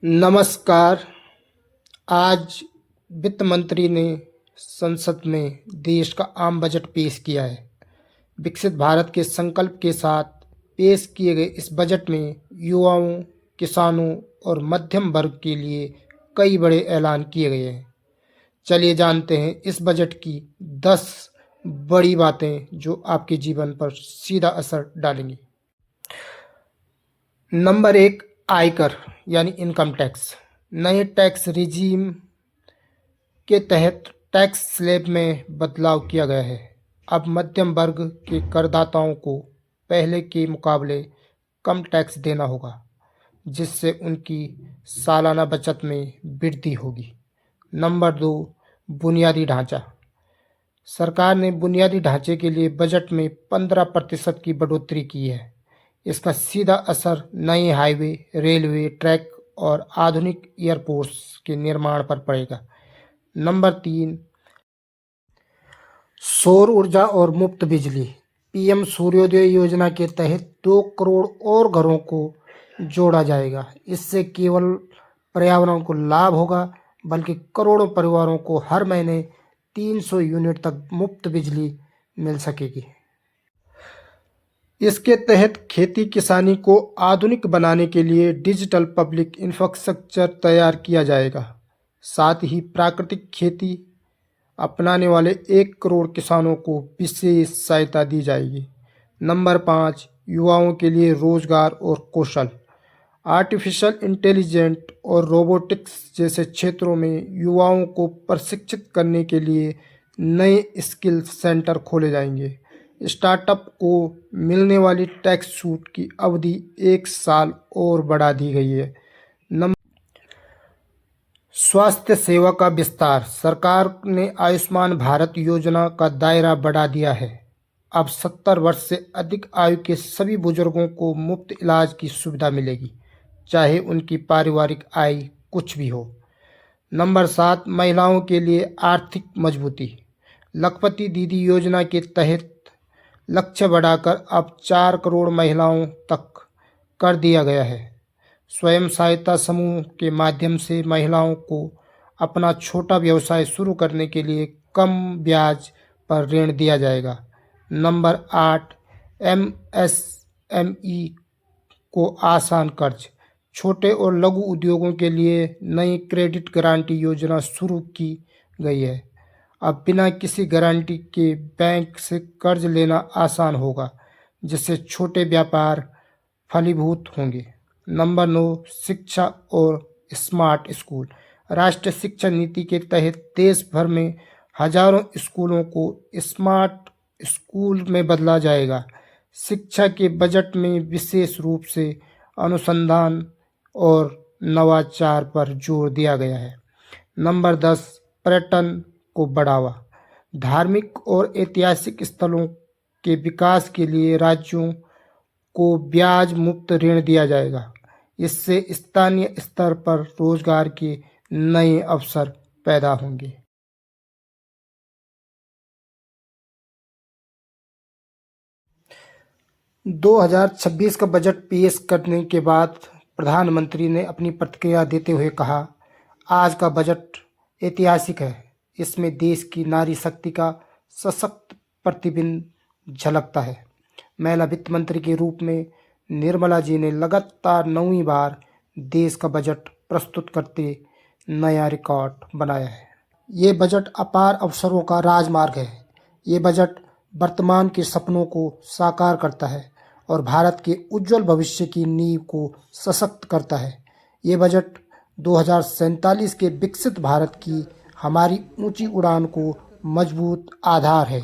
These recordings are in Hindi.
नमस्कार। आज वित्त मंत्री ने संसद में देश का आम बजट पेश किया है। विकसित भारत के संकल्प के साथ पेश किए गए इस बजट में युवाओं, किसानों और मध्यम वर्ग के लिए कई बड़े ऐलान किए गए हैं। चलिए जानते हैं इस बजट की 10 बड़ी बातें जो आपके जीवन पर सीधा असर डालेंगी। नंबर 1, आयकर यानी इनकम टैक्स। नए टैक्स रिजीम के तहत टैक्स स्लैब में बदलाव किया गया है। अब मध्यम वर्ग के करदाताओं को पहले के मुकाबले कम टैक्स देना होगा, जिससे उनकी सालाना बचत में वृद्धि होगी। नंबर 2, बुनियादी ढांचा। सरकार ने बुनियादी ढांचे के लिए बजट में 15% की बढ़ोतरी की है। इसका सीधा असर नए हाईवे, रेलवे ट्रैक और आधुनिक एयरपोर्ट्स के निर्माण पर पड़ेगा। नंबर 3, सौर ऊर्जा और मुफ्त बिजली। पीएम सूर्योदय योजना के तहत 2 करोड़ और घरों को जोड़ा जाएगा। इससे केवल पर्यावरण को लाभ होगा, बल्कि करोड़ों परिवारों को हर महीने 300 यूनिट तक मुफ्त बिजली मिल सकेगी। इसके तहत खेती किसानी को आधुनिक बनाने के लिए डिजिटल पब्लिक इंफ्रास्ट्रक्चर तैयार किया जाएगा। साथ ही प्राकृतिक खेती अपनाने वाले 1 करोड़ किसानों को विशेष सहायता दी जाएगी। नंबर 5, युवाओं के लिए रोजगार और कौशल। आर्टिफिशियल इंटेलिजेंट और रोबोटिक्स जैसे क्षेत्रों में युवाओं को प्रशिक्षित करने के लिए नए स्किल सेंटर खोले जाएंगे। स्टार्टअप को मिलने वाली टैक्स छूट की अवधि 1 साल और बढ़ा दी गई है। स्वास्थ्य सेवा का विस्तार। सरकार ने आयुष्मान भारत योजना का दायरा बढ़ा दिया है। अब 70 वर्ष से अधिक आयु के सभी बुजुर्गों को मुफ्त इलाज की सुविधा मिलेगी, चाहे उनकी पारिवारिक आय कुछ भी हो। नंबर 7, महिलाओं के लिए आर्थिक मजबूती। लखपति दीदी योजना के तहत लक्ष्य बढ़ाकर अब 4 करोड़ महिलाओं तक कर दिया गया है। स्वयं सहायता समूह के माध्यम से महिलाओं को अपना छोटा व्यवसाय शुरू करने के लिए कम ब्याज पर ऋण दिया जाएगा। नंबर 8, एमएसएमई को आसान कर्ज। छोटे और लघु उद्योगों के लिए नई क्रेडिट गारंटी योजना शुरू की गई है। अब बिना किसी गारंटी के बैंक से कर्ज लेना आसान होगा, जिससे छोटे व्यापार फलीभूत होंगे। नंबर 9, शिक्षा और स्मार्ट स्कूल। राष्ट्रीय शिक्षा नीति के तहत देश भर में हजारों स्कूलों को स्मार्ट स्कूल में बदला जाएगा। शिक्षा के बजट में विशेष रूप से अनुसंधान और नवाचार पर जोर दिया गया है। नंबर 10, पर्यटन को बढ़ावा। धार्मिक और ऐतिहासिक स्थलों के विकास के लिए राज्यों को ब्याज मुक्त ऋण दिया जाएगा। इससे स्थानीय स्तर पर रोजगार के नए अवसर पैदा होंगे। दो 2026 का बजट पेश करने के बाद प्रधानमंत्री ने अपनी प्रतिक्रिया देते हुए कहा, आज का बजट ऐतिहासिक है। इसमें देश की नारी शक्ति का सशक्त प्रतिबिंब झलकता है। महिला वित्त मंत्री के रूप में निर्मला जी ने लगातार 9वीं बार देश का बजट प्रस्तुत करते नया रिकॉर्ड बनाया है। ये बजट अपार अवसरों का राजमार्ग है। ये बजट वर्तमान के सपनों को साकार करता है और भारत के उज्जवल भविष्य की नींव को सशक्त करता है। ये बजट 2047 के विकसित भारत की हमारी ऊंची उड़ान को मजबूत आधार है।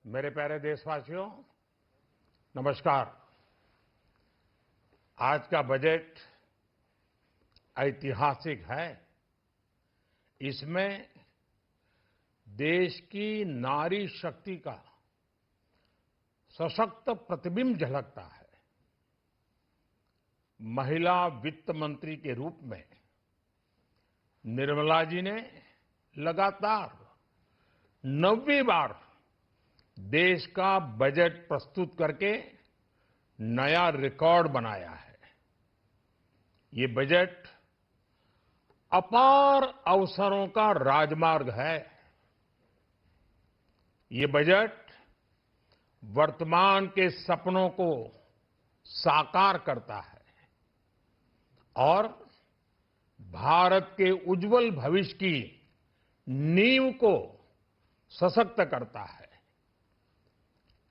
मेरे प्यारे देशवासियों, नमस्कार। आज का बजट ऐतिहासिक है। इसमें देश की नारी शक्ति का सशक्त प्रतिबिंब झलकता है। महिला वित्त मंत्री के रूप में निर्मला जी ने लगातार 9वीं बार देश का बजट प्रस्तुत करके नया रिकॉर्ड बनाया है। ये बजट अपार अवसरों का राजमार्ग है। ये बजट वर्तमान के सपनों को साकार करता है और भारत के उज्जवल भविष्य की नींव को सशक्त करता है।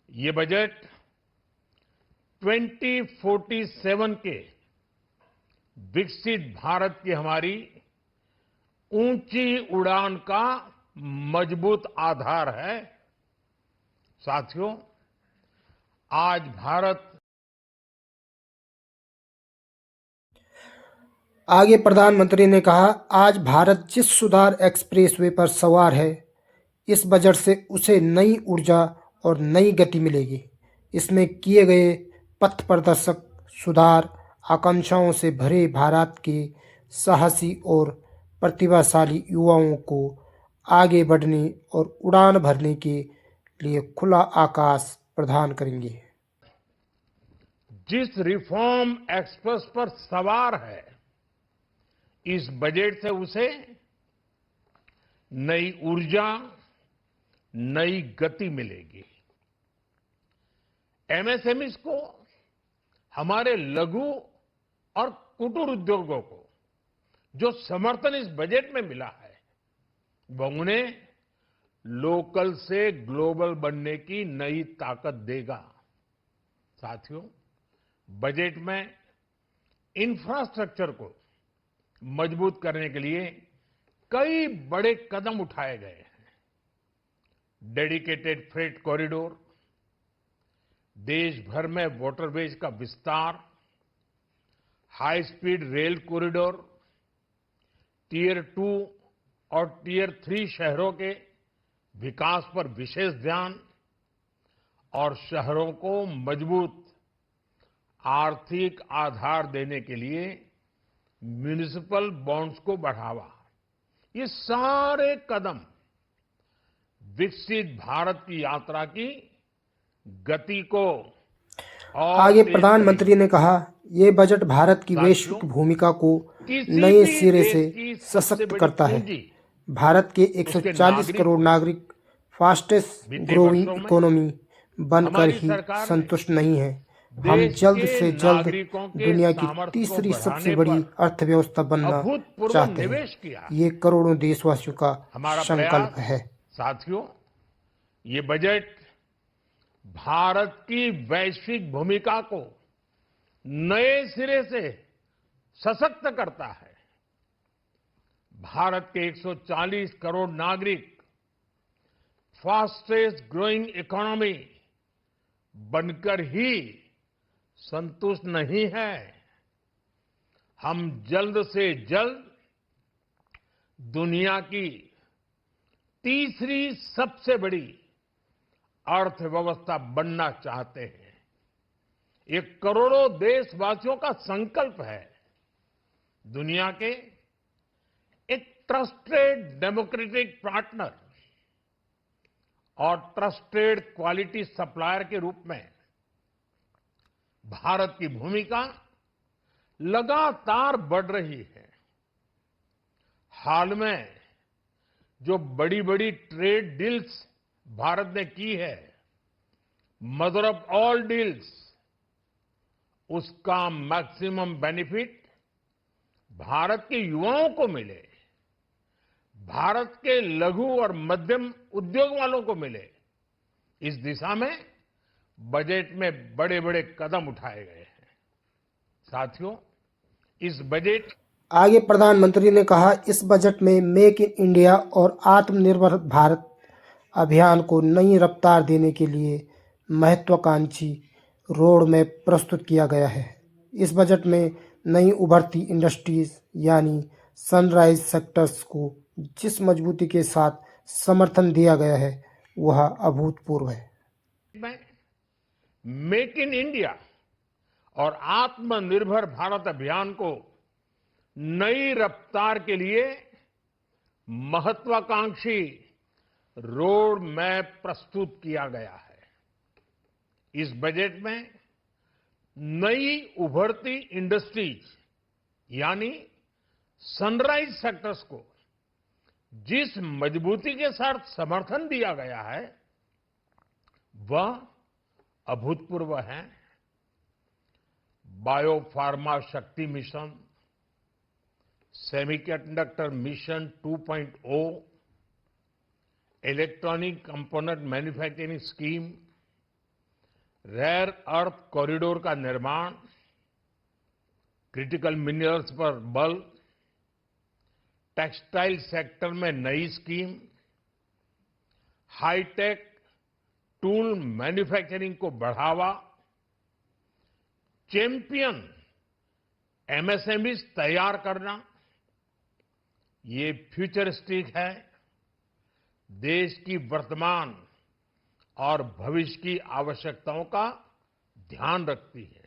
ये बजट 2047 के विकसित भारत की हमारी ऊंची उड़ान का मजबूत आधार है। साथियों, आज भारत आगे प्रधानमंत्री ने कहा, आज भारत जिस सुधार एक्सप्रेसवे पर सवार है, इस बजट से उसे नई ऊर्जा और नई गति मिलेगी। इसमें किए गए पथ प्रदर्शक सुधार आकांक्षाओं से भरे भारत के साहसी और प्रतिभाशाली युवाओं को आगे बढ़ने और उड़ान भरने के लिए खुला आकाश प्रदान करेंगे। जिस रिफॉर्म एक्सप्रेस पर सवार है, इस बजट से उसे नई ऊर्जा, नई गति मिलेगी। एमएसएमईज को, हमारे लघु और कुटीर उद्योगों को जो समर्थन इस बजट में मिला है, वह उन्हें लोकल से ग्लोबल बनने की नई ताकत देगा। साथियों, बजट में इंफ्रास्ट्रक्चर को मजबूत करने के लिए कई बड़े कदम उठाए गए हैं। डेडिकेटेड फ्रेट कॉरिडोर, देश भर में वाटरवेज का विस्तार, high speed rail corridor, tier 2 और टियर 3 शहरों के विकास पर विशेष ध्यान और शहरों को मजबूत आर्थिक आधार देने के लिए म्युनिसिपल बॉन्ड्स को बढ़ावा। ये सारे कदम विकसित भारत की यात्रा की गति को और आगे तेज प्रधानमंत्री करेगी। ने कहा, ये बजट भारत की साथियों, वैश्विक भूमिका को किसी नए भी सिरे देश से की सबसे सशक्त बड़ी करता है। पूंजी भारत के उसके 140 नागरिक करोड़ होते हैं। नागरिक फास्टेस्ट बीते ग्रोइंग वर्षों में इकोनॉमी बनकर हमारी ही सरकार ने संतुष्ट नहीं है। हम देश जल्द के से जल्द नागरिकों के दुनिया की सामर्थ्य को तीसरी सबसे बढ़ाने बड़ी पर अर्थव्यवस्था बनना अभूतपूर्व चाहते हैं। निवेश किया है। ये करोड़ों देशवासियों का हमारा संकल्प प्रयास, है। साथियों, ये बजट भारत की वैश्विक भूमिका को नए सिरे से सशक्त करता है। भारत के 140 करोड़ नागरिक फास्टेस्ट ग्रोइंग इकोनॉमी बनकर ही संतुष्ट नहीं है। हम जल्द से जल्द दुनिया की तीसरी सबसे बड़ी अर्थव्यवस्था बनना चाहते हैं। ये करोड़ों देशवासियों का संकल्प है। दुनिया के एक ट्रस्टेड डेमोक्रेटिक पार्टनर और ट्रस्टेड क्वालिटी सप्लायर के रूप में भारत की भूमिका लगातार बढ़ रही है। हाल में जो बड़ी बड़ी ट्रेड डील्स भारत ने की है, मदर ऑफ ऑल डील्स, उसका मैक्सिमम बेनिफिट भारत के युवाओं को मिले, भारत के लघु और मध्यम उद्योग वालों को मिले। इस दिशा में बजट में बड़े बड़े कदम उठाए गए हैं। साथियों, इस बजट आगे प्रधानमंत्री ने कहा, इस बजट में मेक इन इंडिया और आत्मनिर्भर भारत अभियान को नई रफ्तार देने के लिए महत्वाकांक्षी रोड मैप प्रस्तुत किया गया है। इस बजट में नई उभरती इंडस्ट्रीज यानी सनराइज सेक्टर्स को जिस मजबूती के साथ समर्थन दिया गया है, वह अभूतपूर्व है। में मेक इन इंडिया और आत्मनिर्भर भारत अभियान को नई रफ्तार के लिए महत्वाकांक्षी रोड मैप प्रस्तुत किया गया है। इस बजट में नई उभरती इंडस्ट्रीज यानी सनराइज सेक्टर्स को जिस मजबूती के साथ समर्थन दिया गया है वह अभूतपूर्व है। बायो फार्मा शक्ति mission, semiconductor mission 2.0, electronic component manufacturing scheme, rare earth corridor का निर्माण, क्रिटिकल मिनरल्स पर बल, टेक्सटाइल सेक्टर में नई स्कीम, हाईटेक टूल मैन्युफैक्चरिंग को बढ़ावा, चैंपियन एमएसएमईज तैयार करना, ये फ्यूचरिस्टिक है, देश की वर्तमान और भविष्य की आवश्यकताओं का ध्यान रखती है।